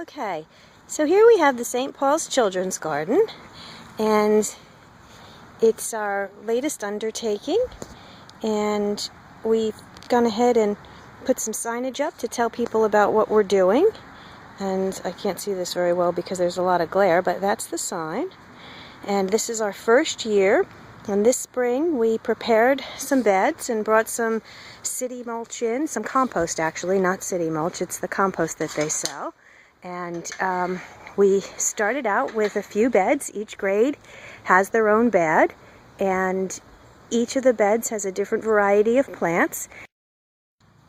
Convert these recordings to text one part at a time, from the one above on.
Okay, so here we have the St. Paul's Children's Garden, and it's our latest undertaking, and we've gone ahead and put some signage up to tell people about what we're doing. And I can't see this very well because there's a lot of glare, but that's the sign. And this is our first year. And this spring we prepared some beds and brought some city mulch in, some compost actually, not city mulch, it's the compost that they sell. And we started out with a few beds. Each grade has their own bed, and each of the beds has a different variety of plants.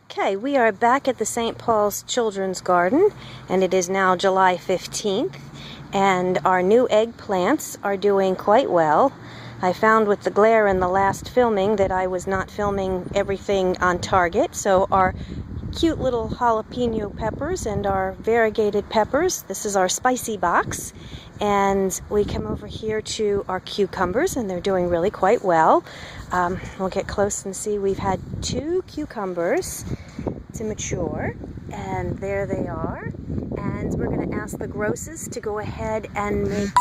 Okay, we are back at the St. Paul's Children's Garden, and it is now July 15th, and our new eggplants are doing quite well. I found with the glare in the last filming that I was not filming everything on target, so our cute little jalapeno peppers and our variegated peppers, this is our spicy box, and we come over here to our cucumbers, and they're doing really quite well. We'll get close and see. We've had 2 cucumbers to mature, and there they are, and we're going to ask the grosses to go ahead and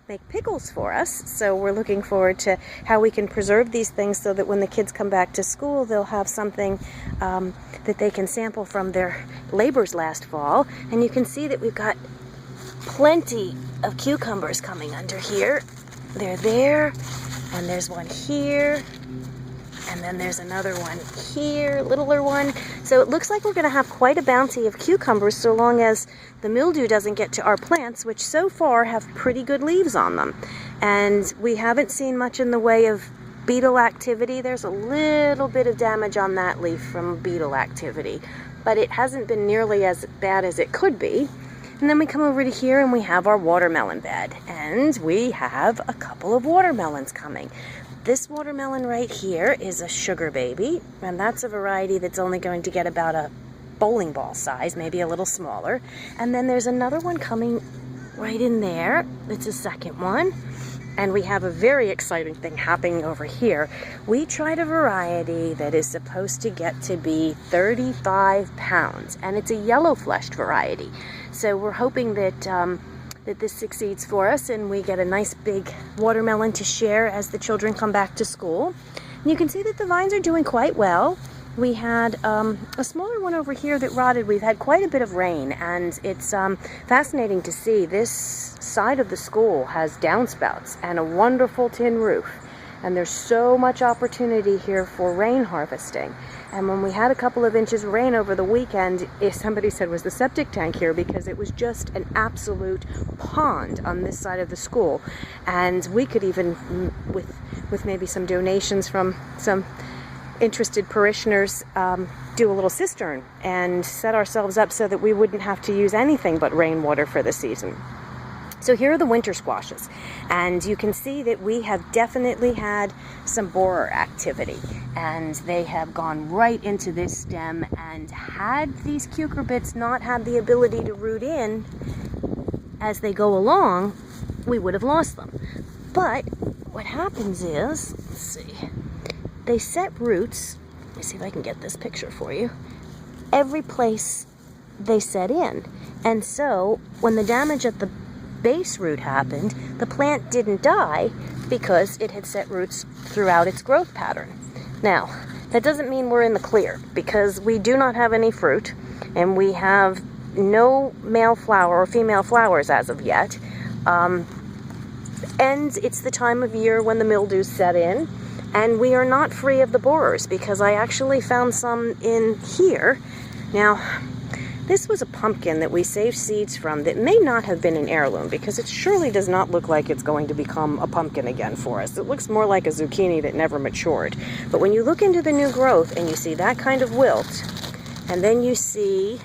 make pickles for us. So we're looking forward to how we can preserve these things so that when the kids come back to school, they'll have something that they can sample from their labors last fall. And you can see that we've got plenty of cucumbers coming under here. They're there, and there's one here, and then there's another one here, littler one. So it looks like we're going to have quite a bounty of cucumbers so long as the mildew doesn't get to our plants, which so far have pretty good leaves on them. And we haven't seen much in the way of beetle activity. There's a little bit of damage on that leaf from beetle activity, but it hasn't been nearly as bad as it could be. And then we come over to here and we have our watermelon bed, and we have a couple of watermelons coming. This watermelon right here is a sugar baby, and that's a variety that's only going to get about a bowling ball size, maybe a little smaller. And then there's another one coming right in there. It's a second one. And we have a very exciting thing happening over here. We tried a variety that is supposed to get to be 35 pounds, and it's a yellow-fleshed variety. So we're hoping that that this succeeds for us and we get a nice big watermelon to share as the children come back to school. And you can see that the vines are doing quite well. We had a smaller one over here that rotted. We've had quite a bit of rain, and it's fascinating to see. This side of the school has downspouts and a wonderful tin roof, and there's so much opportunity here for rain harvesting. And when we had a couple of inches of rain over the weekend, somebody said was the septic tank here, because it was just an absolute pond on this side of the school. And we could even, with maybe some donations from some interested parishioners, do a little cistern and set ourselves up so that we wouldn't have to use anything but rainwater for the season. So here are the winter squashes, and you can see that we have definitely had some borer activity, and they have gone right into this stem, and had these cucurbits not had the ability to root in as they go along, we would have lost them. But what happens is, let's see, they set roots, let me see if I can get this picture for you, every place they set in. And so when the damage at the base root happened, the plant didn't die because it had set roots throughout its growth pattern. Now, that doesn't mean we're in the clear, because we do not have any fruit, and we have no male flower or female flowers as of yet. And it's the time of year when the mildews set in, and we are not free of the borers, because I actually found some in here. Now, this was a pumpkin that we saved seeds from that may not have been an heirloom, because it surely does not look like it's going to become a pumpkin again for us. It looks more like a zucchini that never matured. But when you look into the new growth and you see that kind of wilt, and then you see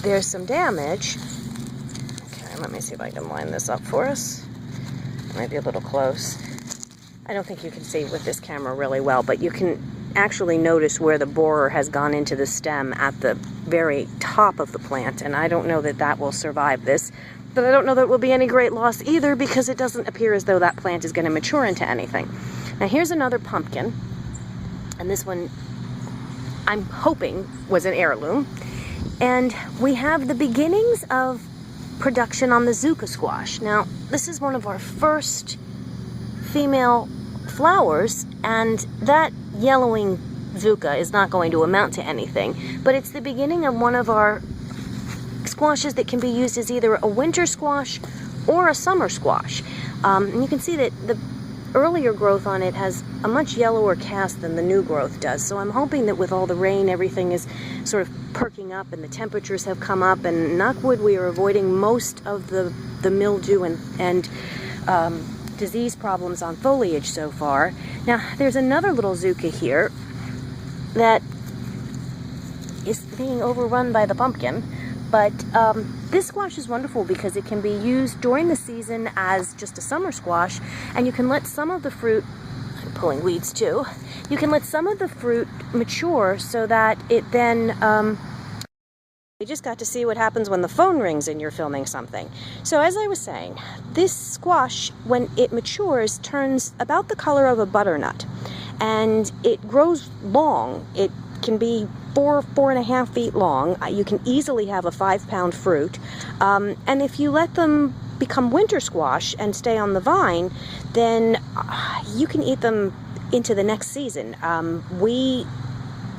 there's some damage. Okay, let me see if I can line this up for us. It might be a little close. I don't think you can see with this camera really well, but you can actually notice where the borer has gone into the stem at the very top of the plant, and I don't know that that will survive this, but I don't know that it will be any great loss either, because it doesn't appear as though that plant is going to mature into anything. Now here's another pumpkin, and this one I'm hoping was an heirloom, And we have the beginnings of production on the zucca squash. Now, this is one of our first female flowers, and that yellowing zucca is not going to amount to anything, but it's the beginning of one of our squashes that can be used as either a winter squash or a summer squash. And you can see that the earlier growth on it has a much yellower cast than the new growth does. So I'm hoping that with all the rain, everything is sort of perking up and the temperatures have come up, and knock wood, we are avoiding most of the mildew and disease problems on foliage so far. Now, there's another little zucca here that is being overrun by the pumpkin. But this squash is wonderful because it can be used during the season as just a summer squash, and you can let some of the fruit, I'm pulling weeds too, you can let some of the fruit mature so that it then, we just got to see what happens when the phone rings and you're filming something. So as I was saying, this squash, when it matures, turns about the color of a butternut, and it grows long. It can be 4.5 feet long. You can easily have a 5-pound fruit. And if you let them become winter squash and stay on the vine, then you can eat them into the next season. We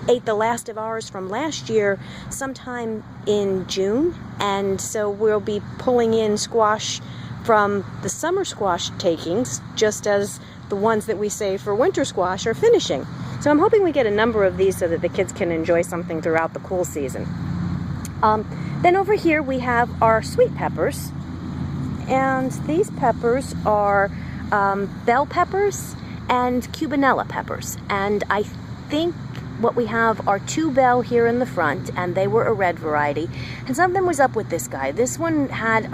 ate the last of ours from last year sometime in June, and so we'll be pulling in squash from the summer squash takings just as the ones that we save for winter squash are finishing. So I'm hoping we get a number of these so that the kids can enjoy something throughout the cool season. Then over here we have our sweet peppers, and these peppers are bell peppers and cubanella peppers. And I think what we have are 2 bell here in the front, and they were a red variety, and something was up with this guy. This one had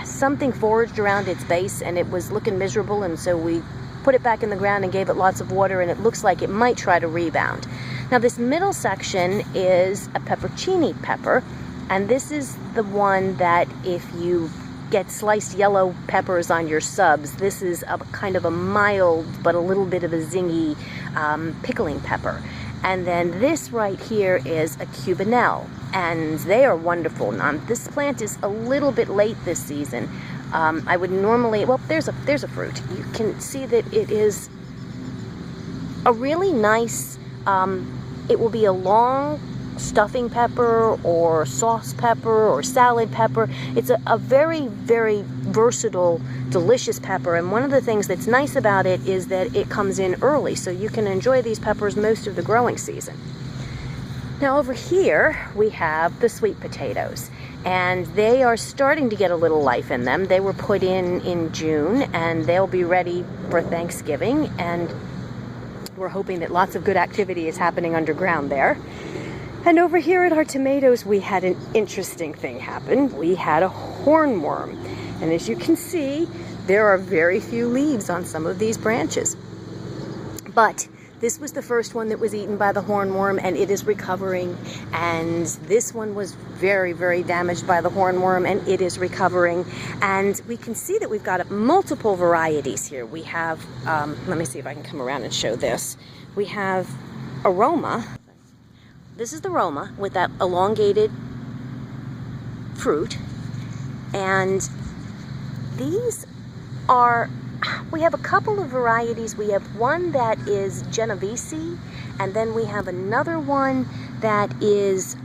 something foraged around its base and it was looking miserable, and so we put it back in the ground and gave it lots of water, and it looks like it might try to rebound. Now this middle section is a peppercini pepper, and this is the one that if you get sliced yellow peppers on your subs, this is a kind of a mild but a little bit of a zingy pickling pepper. And then this right here is a cubanelle, and they are wonderful. Now this plant is a little bit late this season. I would normally, well, there's a fruit. You can see that it is a really nice, it will be a long stuffing pepper or sauce pepper or salad pepper. It's a very, very versatile, delicious pepper, and one of the things that's nice about it is that it comes in early, so you can enjoy these peppers most of the growing season. Now over here we have the sweet potatoes, and they are starting to get a little life in them. They were put in June, and they'll be ready for Thanksgiving, and we're hoping that lots of good activity is happening underground there. And over here at our tomatoes, we had an interesting thing happen. We had a hornworm, and as you can see, there are very few leaves on some of these branches. But this was the first one that was eaten by the hornworm, and it is recovering. And this one was very, very damaged by the hornworm, and it is recovering. And we can see that we've got multiple varieties here. We have, let me see if I can come around and show this. We have Aroma. This is the Roma with that elongated fruit. And these are, we have a couple of varieties. We have one that is Genovese, and then we have another one that is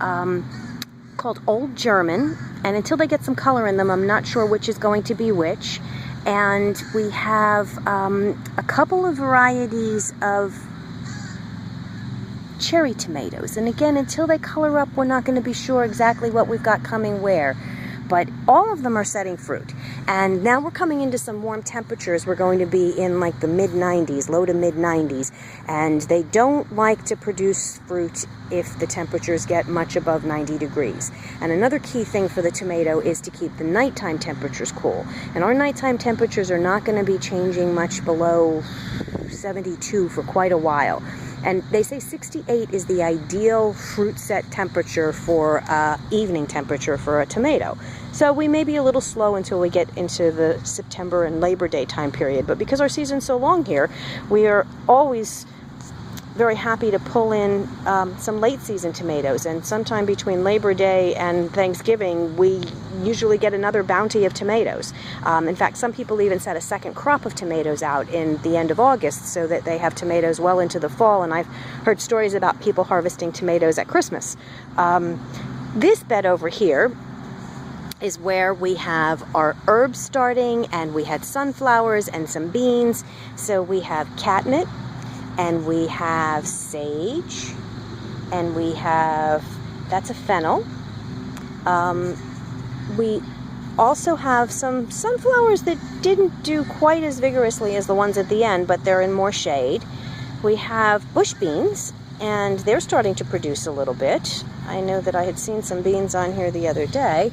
called Old German. And until they get some color in them, I'm not sure which is going to be which. And we have a couple of varieties of cherry tomatoes, and again, until they color up, we're not going to be sure exactly what we've got coming where, but all of them are setting fruit. And now we're coming into some warm temperatures. We're going to be in like the mid-90s, low to mid-90s, and they don't like to produce fruit if the temperatures get much above 90 degrees. And another key thing for the tomato is to keep the nighttime temperatures cool, and our nighttime temperatures are not going to be changing much below 72 for quite a while. And they say 68 is the ideal fruit set temperature for evening temperature for a tomato. So we may be a little slow until we get into the September and Labor Day time period. But because our season's so long here, we are always very happy to pull in some late season tomatoes, and sometime between Labor Day and Thanksgiving we usually get another bounty of tomatoes. In fact, some people even set a second crop of tomatoes out in the end of August so that they have tomatoes well into the fall, and I've heard stories about people harvesting tomatoes at Christmas. This bed over here is where we have our herbs starting, and we had sunflowers and some beans. So we have catnip, and we have sage, and we have, that's a fennel. We also have some sunflowers that didn't do quite as vigorously as the ones at the end, but they're in more shade. We have bush beans, and they're starting to produce a little bit. I know that I had seen some beans on here the other day.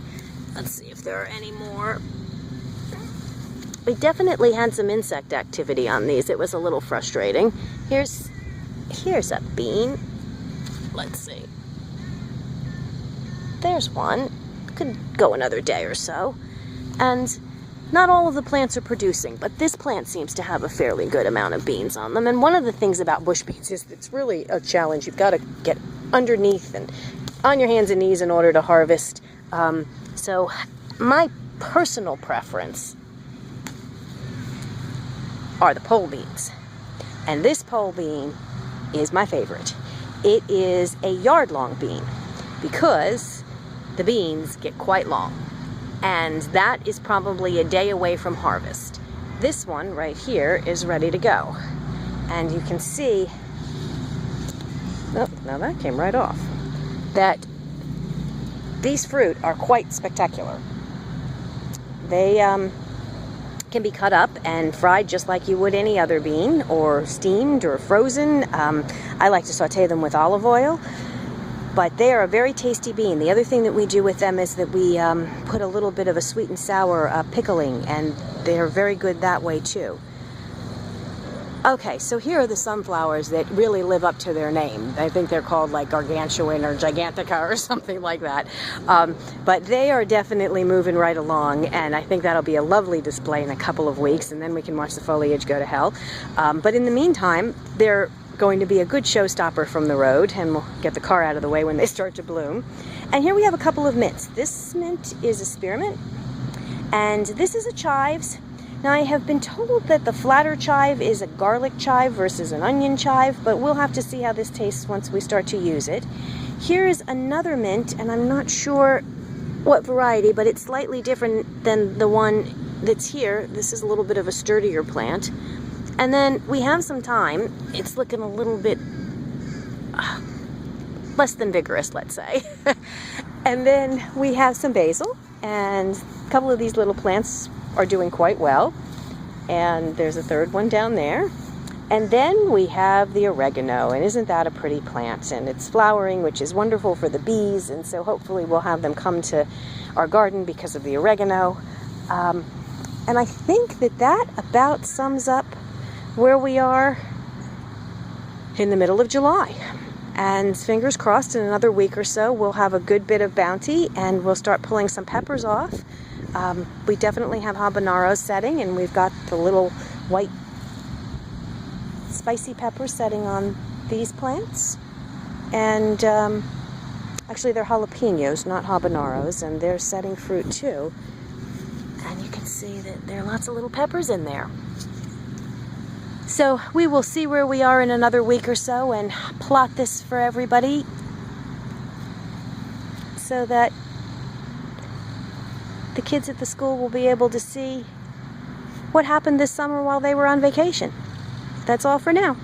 Let's see if there are any more. We definitely had some insect activity on these. It was a little frustrating. Here's a bean. Let's see. There's one. Could go another day or so. And not all of the plants are producing, but this plant seems to have a fairly good amount of beans on them. And one of the things about bush beans is it's really a challenge. You've got to get underneath and on your hands and knees in order to harvest. So my personal preference are the pole beans. And this pole bean is my favorite. It is a yard-long bean because the beans get quite long. And that is probably a day away from harvest. This one right here is ready to go. And you can see, oh, now that came right off, that these fruit are quite spectacular. They can be cut up and fried just like you would any other bean, or steamed or frozen. I like to saute them with olive oil, but they are a very tasty bean. The other thing that we do with them is that we put a little bit of a sweet and sour pickling, and they're very good that way too. Okay, so here are the sunflowers that really live up to their name. I think they're called like gargantuan or gigantica or something like that. But they are definitely moving right along, and I think that'll be a lovely display in a couple of weeks, and then we can watch the foliage go to hell. But in the meantime, they're going to be a good showstopper from the road, and we'll get the car out of the way when they start to bloom. And here we have a couple of mints. This mint is a spearmint, and this is a chives. Now, I have been told that the flatter chive is a garlic chive versus an onion chive, but we'll have to see how this tastes once we start to use it. Here is another mint, and I'm not sure what variety, but it's slightly different than the one that's here. This is a little bit of a sturdier plant. And then we have some thyme. It's looking a little bit less than vigorous, let's say. And then we have some basil, and a couple of these little plants are doing quite well, and there's a third one down there. And then we have the oregano, and isn't that a pretty plant? And it's flowering, which is wonderful for the bees, and so hopefully we'll have them come to our garden because of the oregano. And I think that about sums up where we are in the middle of July. And fingers crossed, in another week or so we'll have a good bit of bounty, and we'll start pulling some peppers off. We definitely have habaneros setting, and we've got the little white spicy peppers setting on these plants. And actually they're jalapenos, not habaneros, and they're setting fruit too. And you can see that there are lots of little peppers in there. So we will see where we are in another week or so and plot this for everybody so that the kids at the school will be able to see what happened this summer while they were on vacation. That's all for now.